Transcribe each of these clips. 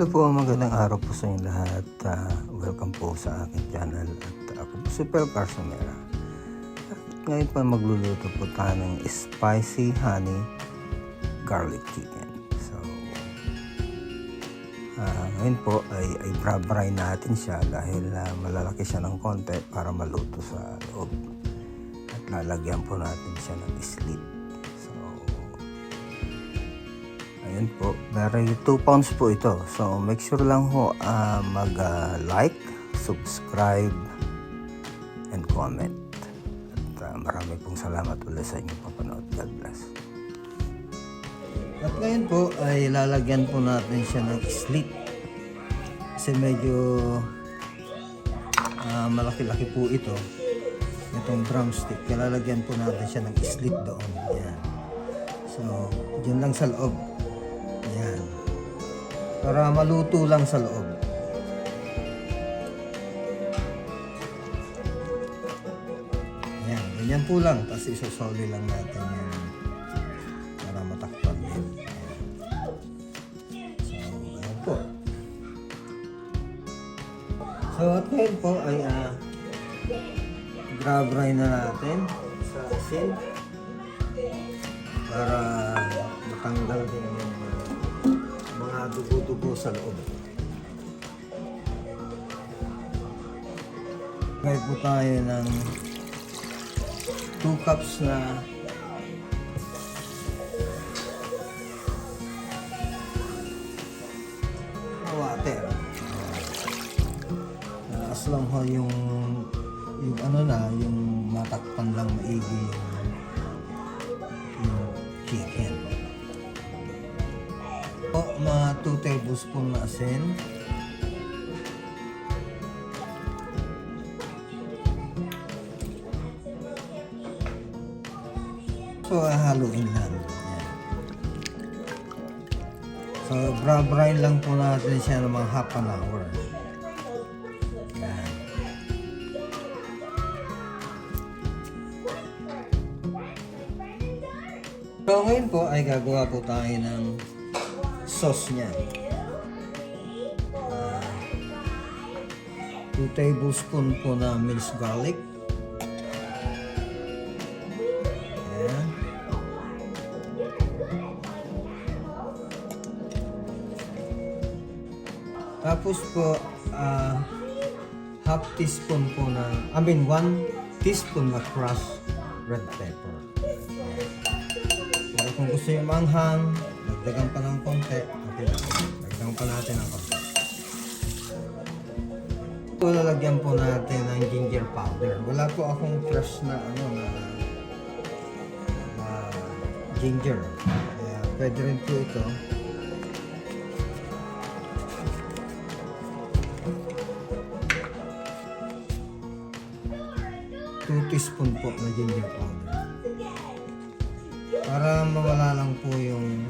Hello po, magandang araw po sa inyo lahat. Welcome po sa aking channel. At ako po si Pel Carsomera. At ngayon po magluluto po tayo ng spicy honey garlic chicken. So, ngayon po ay bra-fry natin siya dahil malalaki siya ng konti para maluto sa loob. At lalagyan po natin siya ng slit. Ayan po, very 2 pounds po ito. So make sure lang ho mag-like, subscribe, and comment. At marami pong salamat ulit sa inyong papanood. God bless. At ngayon po ay lalagyan po natin siya ng slit. Kasi medyo malaki-laki po ito. Itong drumstick. Kaya lalagyan po natin siya ng slit doon. Ayan. So, dyan lang sa loob. Ayan. Para maluto lang sa loob. Ayan. Ganyan po lang. Tapos isosoli lang natin yan. Para matakpan din. Ayan. So, ayan po. So, at ngayon po ay grab-fry na natin sa asin. Para matanggal din yung mga dugo-dugo sa loob. Ngayon po tayo ng 2 cups na water. As long ho yung ano na, yung matakpan lang maigi yung chicken. Po, mga 2 tablespoon na asin. So, haluin lang. Ayan. So, bra-brine lang po natin siya ng mga half an hour. Ayan. So, ngayon po ay gagawa po tayo ng sauce niya. 2 tablespoon po na minced garlic. Ayan. Tapos po half teaspoon po na 1 teaspoon na crushed red pepper. Pero kung gusto nyo manghang, dagdagan pa ng konti. Okay, dagdagan pa natin ng konti. Ito, lalagyan po natin ng ginger powder. Wala po akong fresh na ginger. Kaya pwede rin po ito. Two teaspoon po na ginger powder. Para mawala lang po yung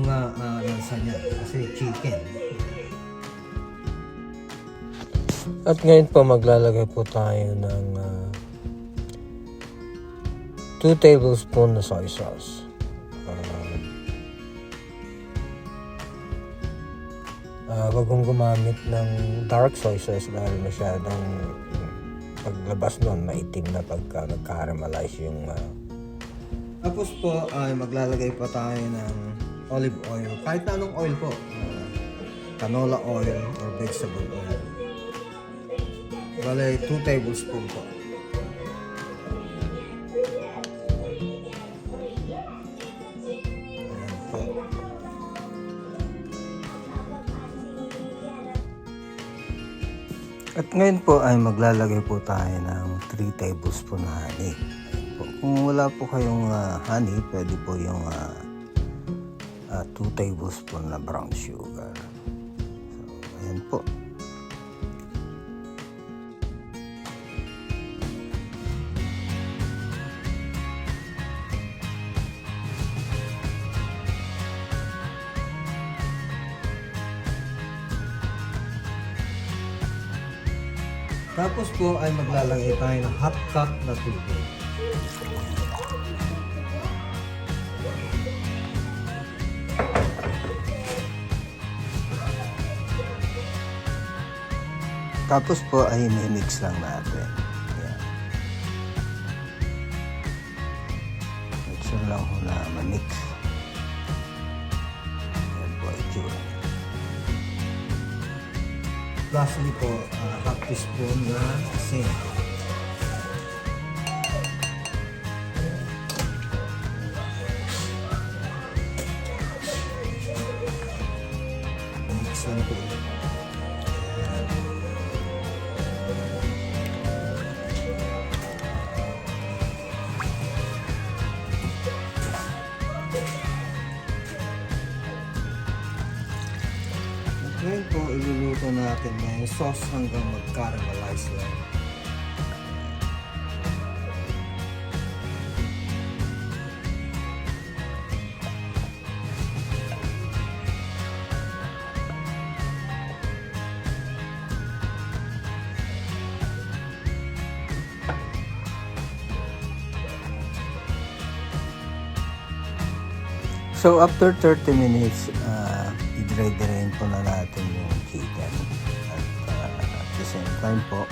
lansa niya kasi chicken. At ngayon po maglalagay po tayo ng 2 tablespoon na soy sauce. Wag mong gumamit ng dark soy sauce dahil masyadong paglabas nun maitim na pagka nag-caramelize yung Tapos po ay maglalagay pa tayo ng olive oil. Kahit na anong oil po. Canola oil or vegetable oil. Bale 2 tablespoon po. Ayan po. At ngayon po ay maglalagay po tayo ng 3 tablespoon na honey. Kung wala po kayong honey, pwede po yung 2 tablespoon na brown sugar. So, ayan po. Tapos po ay maglalagay tayo ng half cup na tubig. Tapos po ay mimix lang natin. Ayan. Mixer lang ho na ma-mix. Ayan po ay tsura. Lastly po, half teaspoon na asin. Mix lang po. Ngayon po, iluluto natin na yung sauce hanggang mag-caramelize lang. So after 30 minutes, i-dry-drain po na natin yung chicken. At the same time po,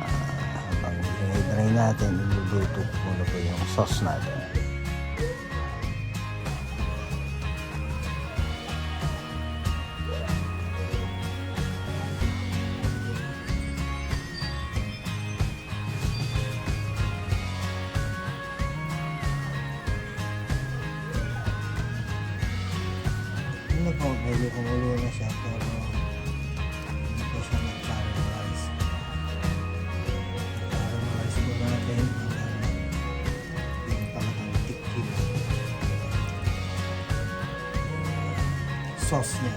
habang i-dry natin, iluluto po na po yung sauce natin. Ano po, medyo kumulo na siya pero hindi po siya nag-caramelize. Caramelize po natin hanggang yung talagang tikim sauce niya.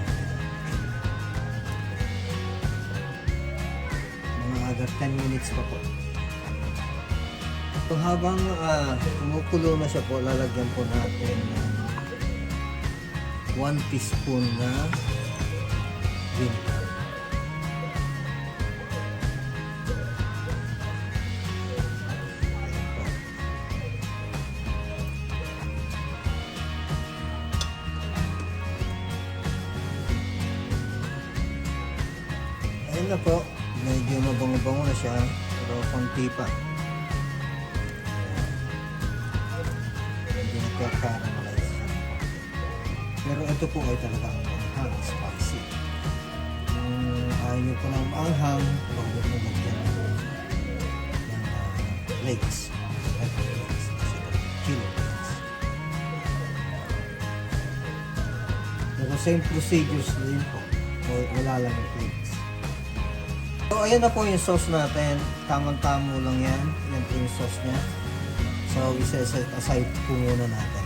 Mga other 10 minutes pa po. So habang kumukulo na siya po, lalagyan po natin ng 1 teaspoon na vinegar. Ayan na po, medyo mabango-bango na siya pero konti pa. Hindi nagkakaramalize siya. Pero ito po ay talagang manghang, spicy. Kung ayaw nyo po ng manghang, huwag nyo po magyan ng flakes. Pepper flakes. Kasi kilo flakes. Pero same procedures din po. Wala lang yung flakes. So ayan na po yung sauce natin. Tamang-tamo lang yan. Yan po yung sauce niya. So isa-set aside po muna natin.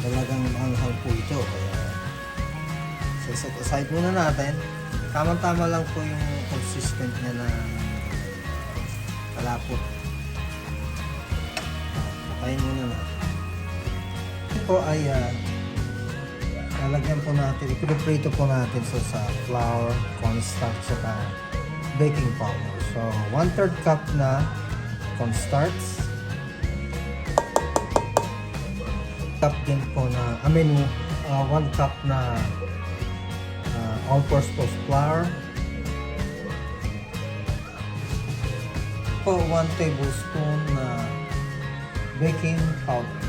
Talagang maanghang po ito, kaya set aside muna natin. Tama-tama lang po yung consistent niya na kalapot. Patayin muna natin. Ito po ay lalagyan po natin, ipiprito po natin sa flour, cornstarch, saka baking powder. So 1/3 cup na cornstarch, cup din po na 1 cup na all-purpose flour po, 1 tablespoon na baking powder.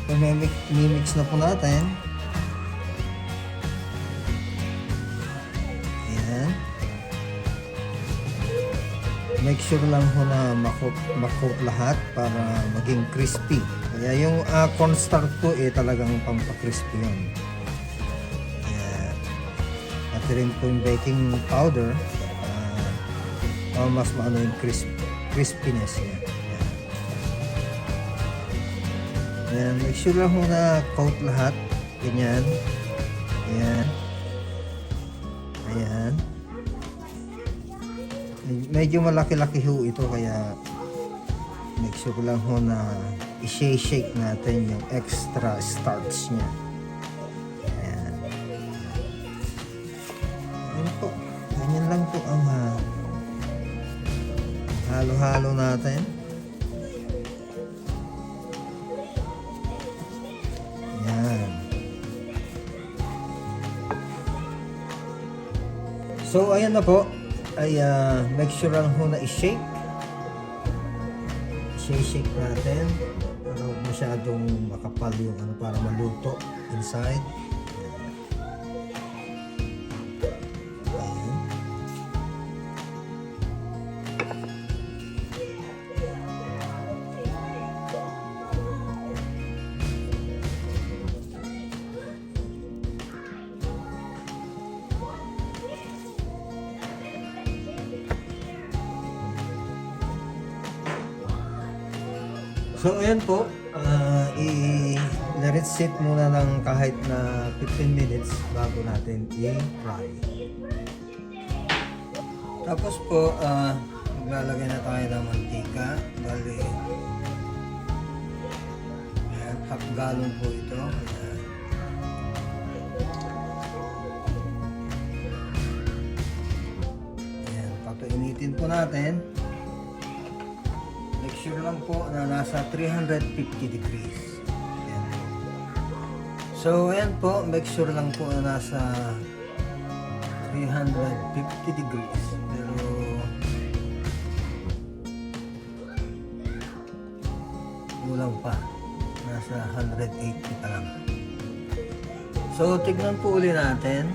So, mimix na po natin. Ayan. Make sure lang ho na makop lahat para maging crispy. Kaya yung cornstarch po talagang pampakrispy yun. Kaya pati rin po yung baking powder mas maano yung crispiness niya. Ayan. Make sure lang ho na coat lahat. Ganyan. Ayan. Ayan. Medyo malaki-laki ho ito kaya make sure lang ho na i-shake natin yung extra starch niya. Ayan. Ayan po. Ganyan lang po ang halo-halo natin. Ayan. So ayan na po, ay make sure lang ho na i-shake. I-shake natin para huwag masyadong makapal yung ano, para maluto inside. Ayan. So ayan po, i-let it sit muna ng kahit na 15 minutes bago natin i-fry. Tapos po, maglalagay na tayo ng mantika. Bali, ayan, half gallon po ito. Ayan. Ayan, papainitin po natin. Make sure lang po na nasa 350 degrees. Ayan po. So, ayan po. Make sure lang po na nasa 350 degrees. Pero, kulang pa. Nasa 180 pa lang. So, tignan po uli natin.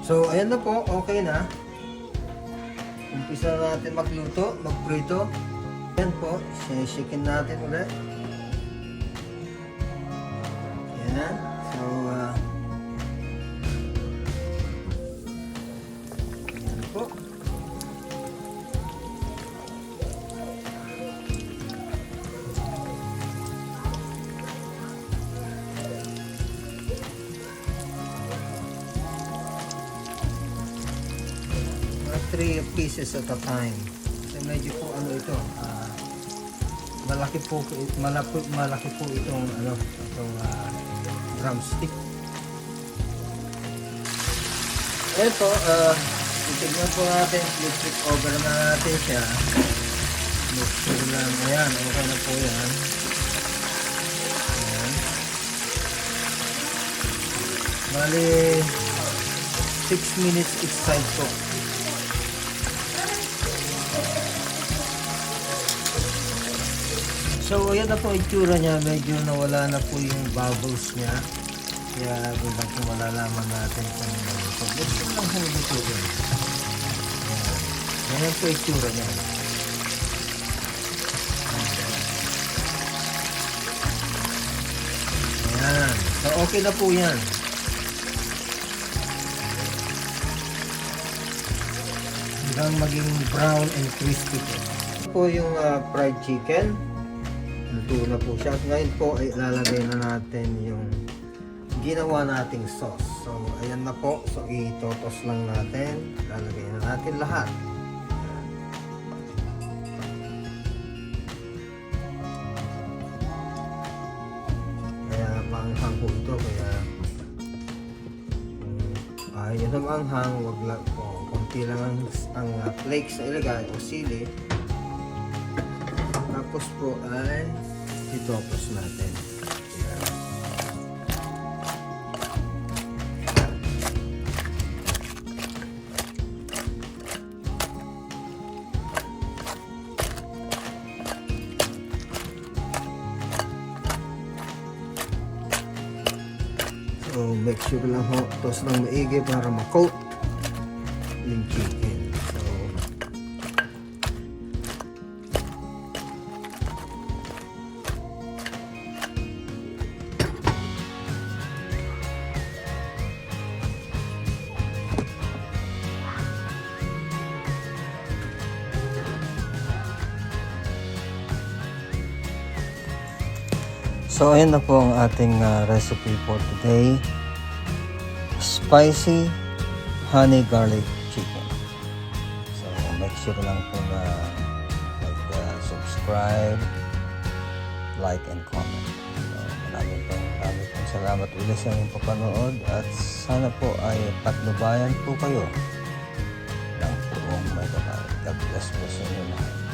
So, ayan na po, okay na. Umpisa na natin magluto, magprito. Ayan po, siniksikin natin ulit. Ayan. So, ayan po. Three pieces at a time. So medyo po ano ito, malaki po itong ano, itong drumstick. Ito, titignan po natin, flip over na natin siya. Make sure lang, ayan, okay na po yan. Ayan. Bali, 6 minutes each side po. So, ayan na po yung itsura niya. Medyo nawala na po yung bubbles niya. Kaya, doon lang po malalaman natin kung ano. So, gusto lang po yung itsura niya. Ayan po yung itsura niya. Ayan. So, okay na po yan. Hanggang maging brown and crispy po. Ito po yung fried chicken. Luto na po siya. At ngayon po ay ilalagay na natin yung ginawa nating sauce. So, ayan na po. So, itotos lang natin. Ilalagay na natin lahat. Kaya maanghang po ito. Kaya ayaw na maanghang. Wag lang po. Kunti lang ang flakes na ilagay o sili. Tapos po ay itopos natin. So make sure lang ho, tos ng maigi para ma-coat yung chicken. So, ayan na po ang ating recipe for today. Spicy honey garlic chicken. So, make sure lang po na subscribe, like, and comment. So, maraming pong salamat ulit sa inyong papanood at sana po ay patnubayan po kayo ng buong may kapal. God bless po sa inyo lahat.